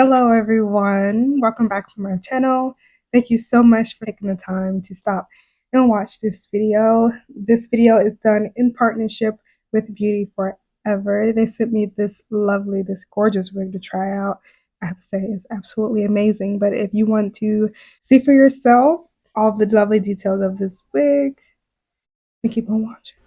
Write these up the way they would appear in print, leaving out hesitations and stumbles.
Hello everyone, welcome back to my channel. Thank you so much for taking the time to stop and watch this video. This video is done in partnership with Beauty Forever. They sent me this gorgeous wig to try out. I have to say it's absolutely amazing, but if you want to see for yourself all the lovely details of this wig, then keep on watching.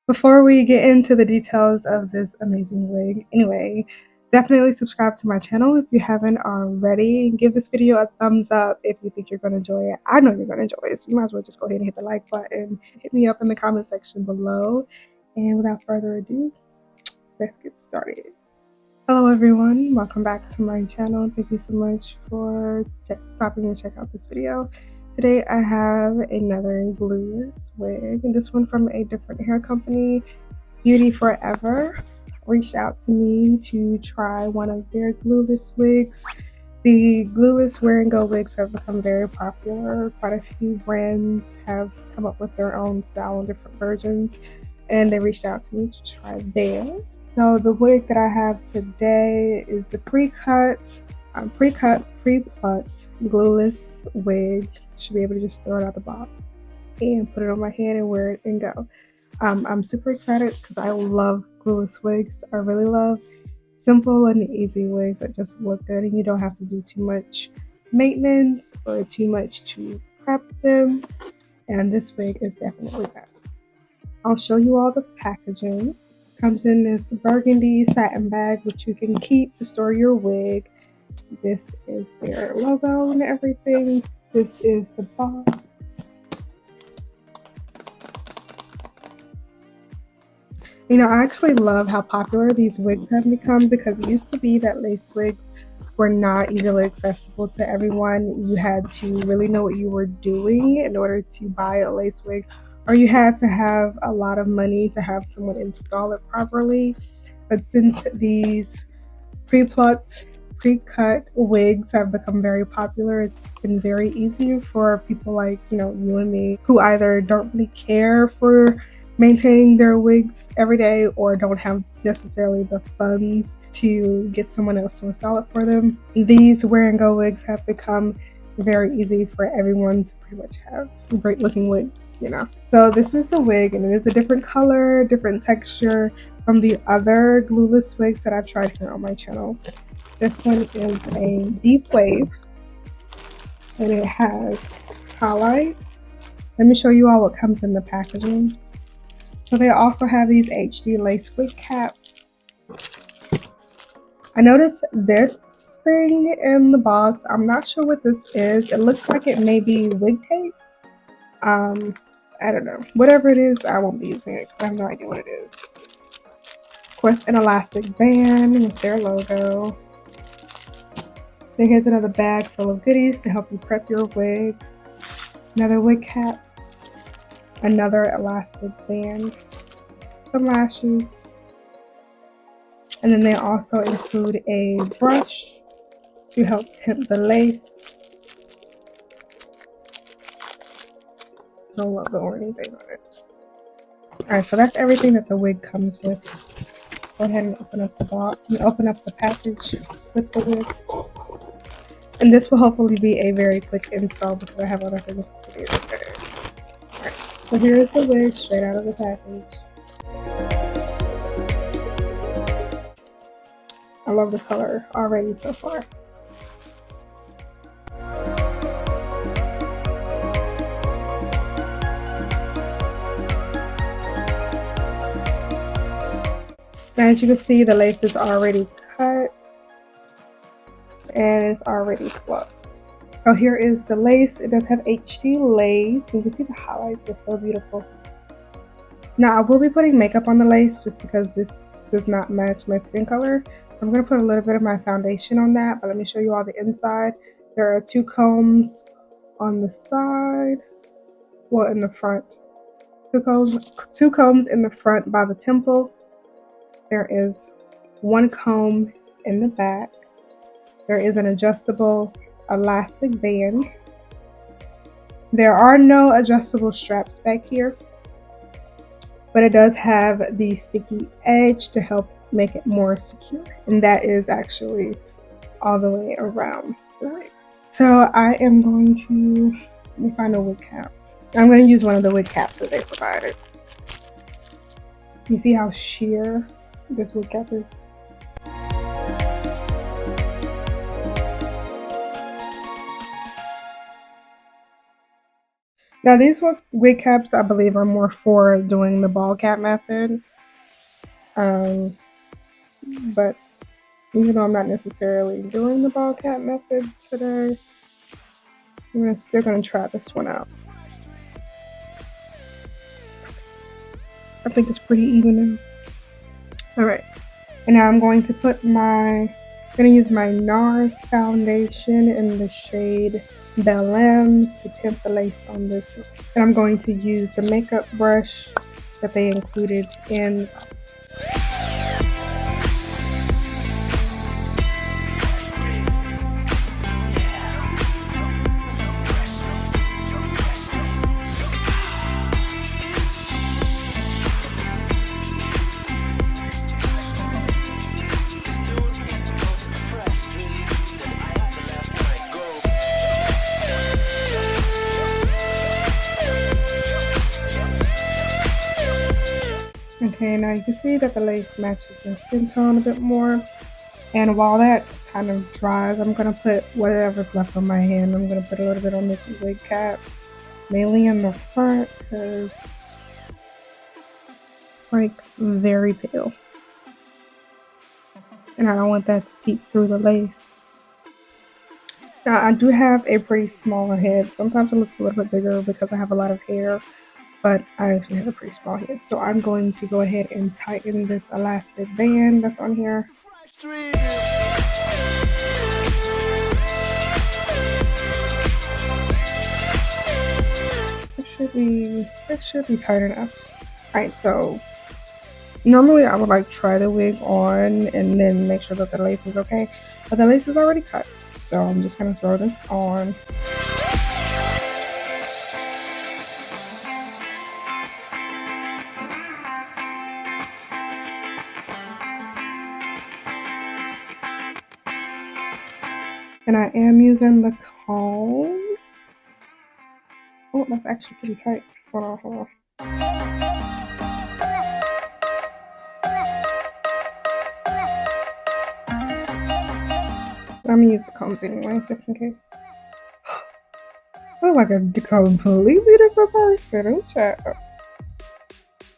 Before we get into the details of this amazing wig, anyway, definitely subscribe to my channel if you haven't already. Give this video a thumbs up if you think you're going to enjoy it. I know you're going to enjoy it, so you might as well just go ahead and hit the like button. Hit me up in the comment section below. And without further ado, let's get started. Hello everyone, welcome back to my channel. Thank you so much for stopping to check out this video. Today I have another glueless wig, and this one from a different hair company. Beauty Forever reached out to me to try one of their glueless wigs. The glueless wear and go wigs have become very popular. Quite a few brands have come up with their own style and different versions, and they reached out to me to try theirs. So the wig that I have today is a pre-plucked glueless wig. Should be able to just throw it out the box and put it on my head and wear it and go. I'm super excited because I love glueless wigs. I really love simple and easy wigs that just look good and you don't have to do too much maintenance or too much to prep them. And this wig is definitely that. I'll show you all the packaging. Comes in this burgundy satin bag which you can keep to store your wig. This is their logo and everything. This is the box. You know, I actually love how popular these wigs have become because it used to be that lace wigs were not easily accessible to everyone. You had to really know what you were doing in order to buy a lace wig, or you had to have a lot of money to have someone install it properly. But since these pre-cut wigs have become very popular, it's been very easy for people like, you and me, who either don't really care for maintaining their wigs every day or don't have necessarily the funds to get someone else to install it for them. These wear and go wigs have become very easy for everyone to pretty much have great looking wigs, So this is the wig, and it is a different color, different texture from the other glueless wigs that I've tried here on my channel. This one is a deep wave and it has highlights. Let me show you all what comes in the packaging. So they also have these HD lace wig caps. I noticed this thing in the box. I'm not sure what this is. It looks like it may be wig tape. I don't know. Whatever it is, I won't be using it because I have no idea what it is. Of course, an elastic band with their logo. Then here's another bag full of goodies to help you prep your wig. Another wig cap. Another elastic band. Some lashes. And then they also include a brush to help tint the lace. No logo or anything on it. Alright, so that's everything that the wig comes with. Go ahead and open up the box and open up the package with the wig. And this will hopefully be a very quick install because I have other things to do. Alright, so here is the wig straight out of the package. I love the color already so far. As you can see, the lace is already cut and it's already plucked. So here is the lace. It does have HD lace. You can see the highlights are so beautiful. Now I will be putting makeup on the lace just because this does not match my skin color. So I'm going to put a little bit of my foundation on that, but let me show you all the inside. There are 2 combs on the side, well, in the front. 2 combs in the front by the temple. There is 1 comb in the back. There is an adjustable elastic band. There are no adjustable straps back here, but it does have the sticky edge to help make it more secure, and that is actually all the way around. Right. So I am going to, let me find a wig cap. I'm going to use one of the wig caps that they provided. You see how sheer this wig cap is? Now these wig caps, I believe, are more for doing the ball cap method. But even though I'm not necessarily doing the ball cap method today, I'm still gonna try this one out. I think it's pretty even now. All right, and now I'm going to put use my NARS foundation in the shade Bel M to tint the lace on this one. And I'm going to use the makeup brush that they included in. Okay, now you can see that the lace matches the skin tone a bit more. And while that kind of dries, I'm going to put whatever's left on my hand. I'm going to put a little bit on this wig cap, mainly in the front because it's like very pale. And I don't want that to peek through the lace. Now, I do have a pretty small head. Sometimes it looks a little bit bigger because I have a lot of hair, but I actually have a pretty small head. So I'm going to go ahead and tighten this elastic band that's on here. It should be tight enough. Alright, so normally I would like try the wig on and then make sure that the lace is okay, but the lace is already cut. So I'm just gonna throw this on. And I am using the combs. Oh, that's actually pretty tight. Hold on. I'm gonna use the combs anyway, just in case. I look like a completely different person. Oh, chat.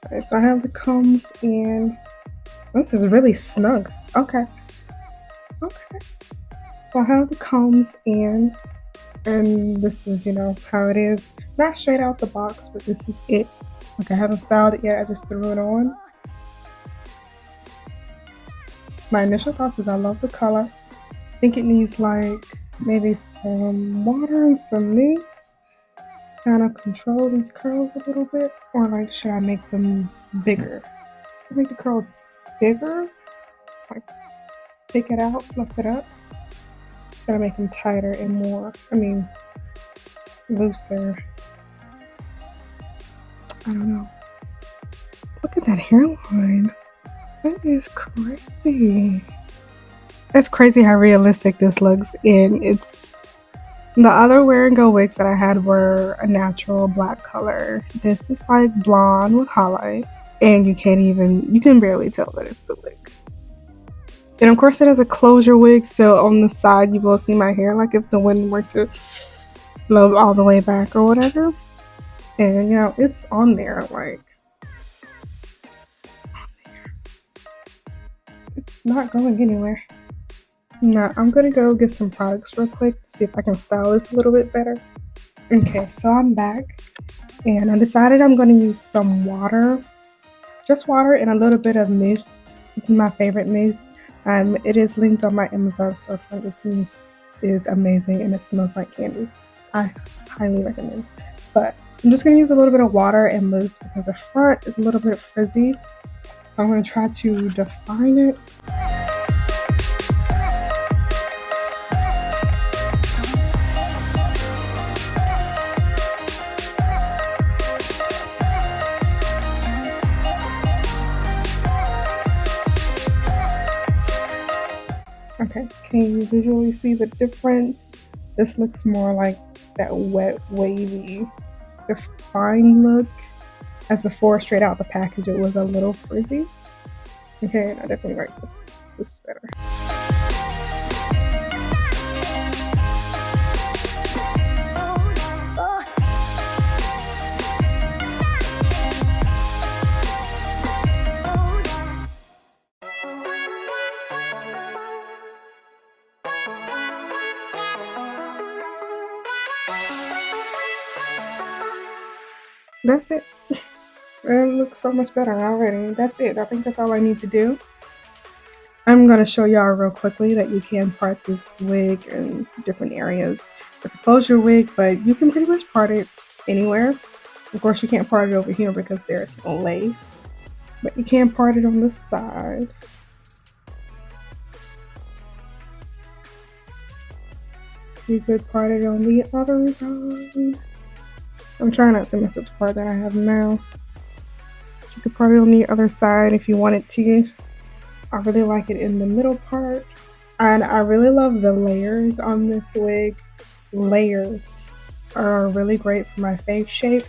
Alright, so I have the combs in. This is really snug. Okay. So I have the combs in, and this is, how it is. Not straight out the box, but this is it. Like, I haven't styled it yet. I just threw it on. My initial thoughts is I love the color. I think it needs like maybe some water and some mousse. Kind of control these curls a little bit, or like should I make them bigger? Make the curls bigger, like take it out, fluff it up. Gotta make them tighter and more, looser. I don't know. Look at that hairline. That is crazy. It's crazy how realistic this looks, and it's the other wear and go wigs that I had were a natural black color. This is like blonde with highlights, and you can barely tell that it's a wig. And of course it has a closure wig, so on the side you will see my hair, like if the wind were to blow all the way back or whatever. And it's on there, like it's not going anywhere. Now I'm gonna go get some products real quick to see if I can style this a little bit better. Okay, so I'm back, and I decided I'm gonna use some water, just water and a little bit of mousse. This is my favorite mousse. It is linked on my Amazon storefront. This mousse is amazing and it smells like candy. I highly recommend. But I'm just going to use a little bit of water and mousse because the front is a little bit frizzy. So I'm going to try to define it. Okay, can you visually see the difference? This looks more like that wet, wavy, defined look. As before, straight out the package, it was a little frizzy. Okay, and I definitely like this better. That's it. It looks so much better already. That's it. I think that's all I need to do. I'm going to show y'all real quickly that you can part this wig in different areas. It's a closure wig, but you can pretty much part it anywhere. Of course, you can't part it over here because there's no lace, but you can part it on the side. You could part it on the other side. I'm trying not to mess up the part that I have now. You could part it on the other side if you wanted to. I really like it in the middle part. And I really love the layers on this wig. Layers are really great for my face shape.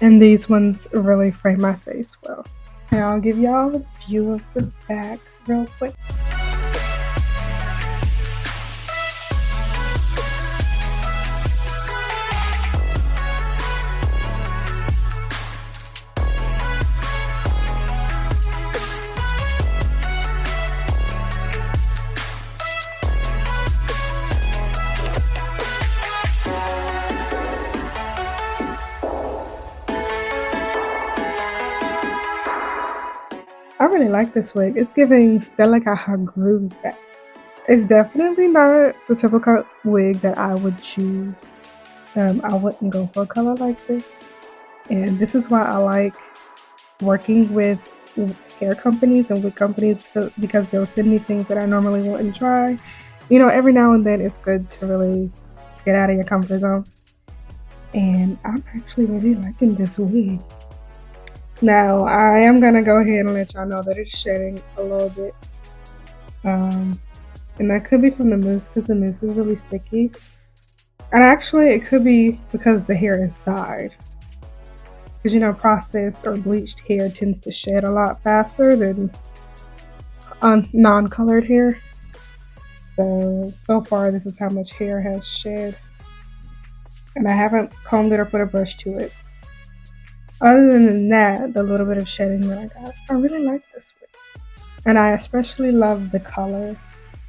And these ones really frame my face well. And I'll give y'all a view of the back real quick. I really like this wig. It's giving Stella got her groove back. It's definitely not the typical wig that I would choose. I wouldn't go for a color like this. And this is why I like working with hair companies and wig companies because they'll send me things that I normally wouldn't try. You know, every now and then it's good to really get out of your comfort zone. And I'm actually really liking this wig. Now, I am going to go ahead and let y'all know that it's shedding a little bit. And that could be from the mousse because the mousse is really sticky. And actually, it could be because the hair is dyed. Because, you know, processed or bleached hair tends to shed a lot faster than non-colored hair. So far, this is how much hair has shed. And I haven't combed it or put a brush to it. Other than that, the little bit of shedding that I got, I really like this wig. And I especially love the color.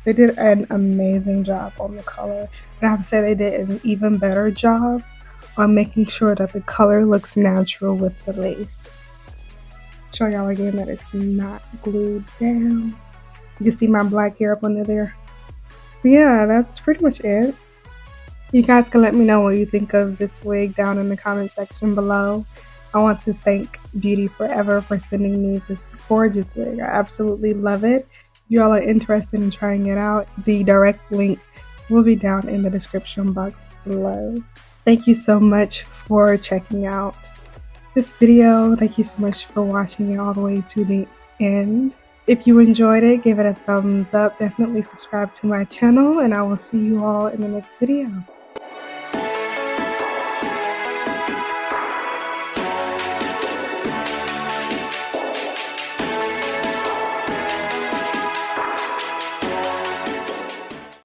They did an amazing job on the color. And I have to say they did an even better job on making sure that the color looks natural with the lace. Show y'all again that it's not glued down. You can see my black hair up under there. But yeah, that's pretty much it. You guys can let me know what you think of this wig down in the comment section below. I want to thank Beauty Forever for sending me this gorgeous wig. I absolutely love it. If y'all are interested in trying it out, the direct link will be down in the description box below. Thank you so much for checking out this video. Thank you so much for watching it all the way to the end. If you enjoyed it, give it a thumbs up. Definitely subscribe to my channel, and I will see you all in the next video.